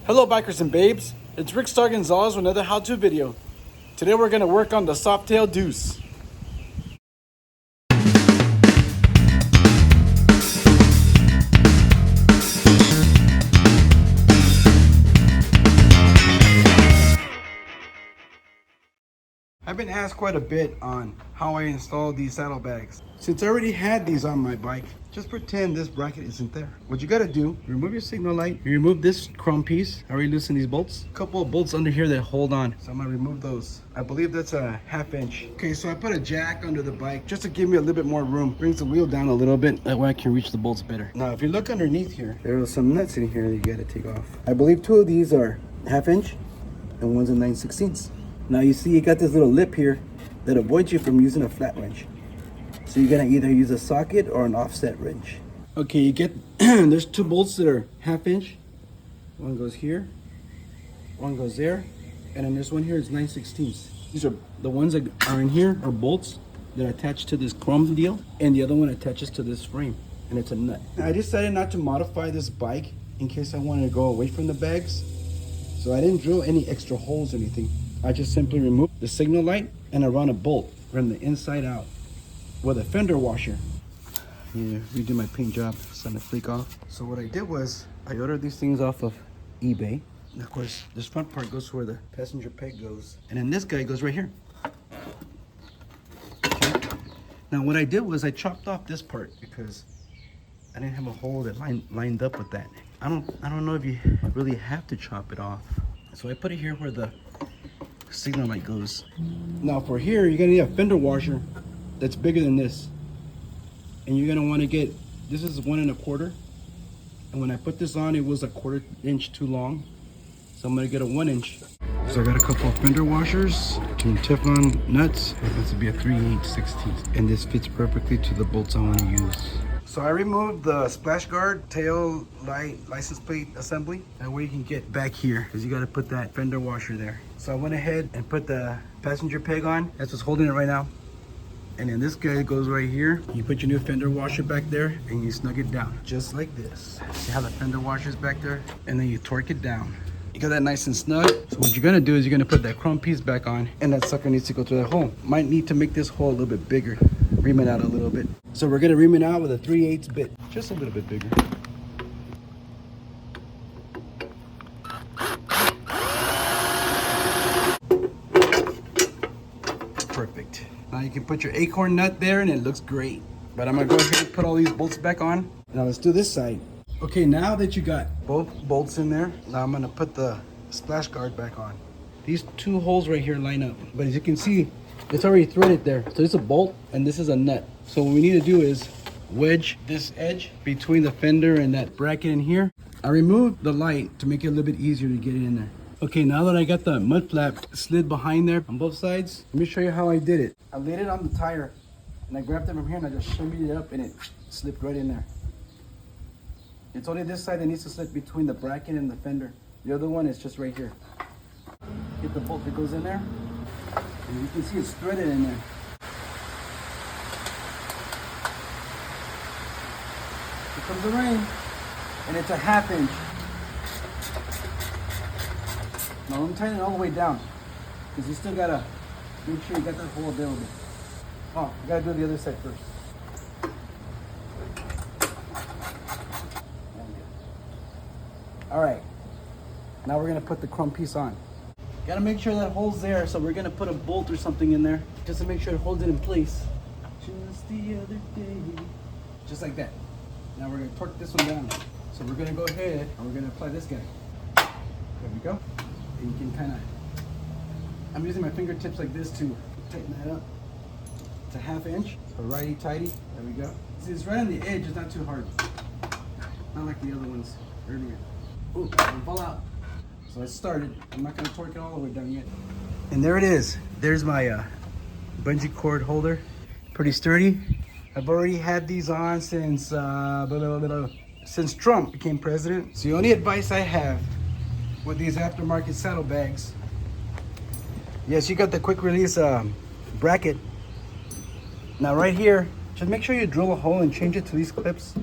Hello bikers and babes, it's Rick Star Gonzalez with another how-to video. Today we're going to work on the Softail Deuce. I've been asked quite a bit on how I installed these saddlebags. Since I already had these on my bike, just pretend this bracket isn't there. What you gotta do, remove your signal light, you remove this chrome piece. I already loosened these bolts. A couple of bolts under here that hold on, so I'm gonna remove those. I believe that's a 1/2 inch. Okay, so I put a jack under the bike just to give me a little bit more room. Brings the wheel down a little bit, that way I can reach the bolts better. Now, if you look underneath here, there are some nuts in here that you gotta take off. I believe 2 of these are 1/2 inch and one's a 9/16. Now you see you got this little lip here that avoids you from using a flat wrench. So you're gonna either use a socket or an offset wrench. Okay, you get, there's 2 bolts that are 1/2 inch. One goes here, one goes there, and then there's one here, it's 9/16. These are the ones that are in here are bolts that are attached to this chrome deal, and the other one attaches to this frame, and it's a nut. I decided not to modify this bike in case I wanted to go away from the bags. So I didn't drill any extra holes or anything. I just simply removed the signal light and I run a bolt from the inside out with a fender washer. Yeah, redo my paint job, starting to flake off. So what I did was I ordered these things off of eBay. And of course, this front part goes where the passenger peg goes. And then this guy goes right here. Okay. Now what I did was I chopped off this part because I didn't have a hole that lined up with that. I don't know if you really have to chop it off. So I put it here where the signal light goes. Now for here, you're gonna need a fender washer that's bigger than this. And you're gonna wanna get, this is 1 1/4. And when I put this on, it was a 1/4 inch too long. So I'm gonna get a 1 inch. So I got a couple of fender washers, 2 Teflon nuts. This would be a 3/8/16. And this fits perfectly to the bolts I wanna use. So I removed the splash guard tail light license plate assembly. That way you can get back here, because you got to put that fender washer there. So I went ahead and put the passenger peg on. That's what's holding it right now. And then this guy goes right here. You put your new fender washer back there and you snug it down, just like this. See how the fender washer's back there? And then you torque it down. You got that nice and snug. So what you're gonna do is you're gonna put that chrome piece back on, and that sucker needs to go through that hole. Might need to make this hole a little bit bigger. Ream it out a little bit. So we're gonna ream it out with a 3/8 bit, just a little bit bigger. Perfect. Now you can put your acorn nut there and it looks great. But I'm gonna go ahead and put all these bolts back on. Now let's do this side. Okay, now that you got both bolts in there, now I'm gonna put the splash guard back on. These 2 holes right here line up, but as you can see, it's already threaded there. So it's a bolt and this is a nut. So what we need to do is wedge this edge between the fender and that bracket in here. I removed the light to make it a little bit easier to get it in there. Okay, now that I got the mud flap slid behind there on both sides, let me show you how I did it. I laid it on the tire and I grabbed it from here and I just shimmied it up and it slipped right in there. It's only this side that needs to slip between the bracket and the fender. The other one is just right here. Get the bolt that goes in there. And you can see it's threaded in there. Here comes the rain. And it's a 1/2 inch. Now I'm tighten it all the way down, because you still gotta make sure you got that hole available. Oh, you gotta do the other side first. All right, now we're gonna put the chrome piece on. Gotta make sure that hole's there, so we're gonna put a bolt or something in there just to make sure it holds it in place. Just the other day. Just like that. Now we're gonna torque this one down. So we're gonna go ahead and we're gonna apply this guy. There we go. And you can kind of, I'm using my fingertips like this to tighten that up. It's a 1/2 inch, so righty-tighty. There we go. See, it's right on the edge, it's not too hard. Not like the other ones earlier. Ooh, it'll fall out. So I started. I'm not gonna torque it all the way down yet. And there it is. There's my bungee cord holder. Pretty sturdy. I've already had these on since since Trump became president. So the only advice I have with these aftermarket saddlebags, yes, you got the quick release bracket. Now right here, just make sure you drill a hole and change it to these clips.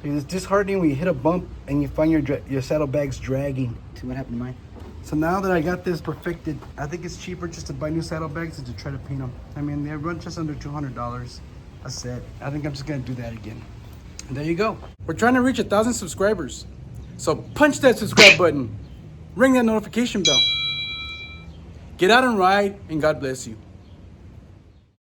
Because it's disheartening when you hit a bump and you find your saddlebags dragging. See what happened to mine? So now that I got this perfected, I think it's cheaper just to buy new saddlebags than to try to paint them. I mean, they run just under $200 a set. I think I'm just gonna do that again. And there you go. We're trying to reach 1,000 subscribers. So punch that subscribe button. Ring that notification bell. Get out and ride, and God bless you.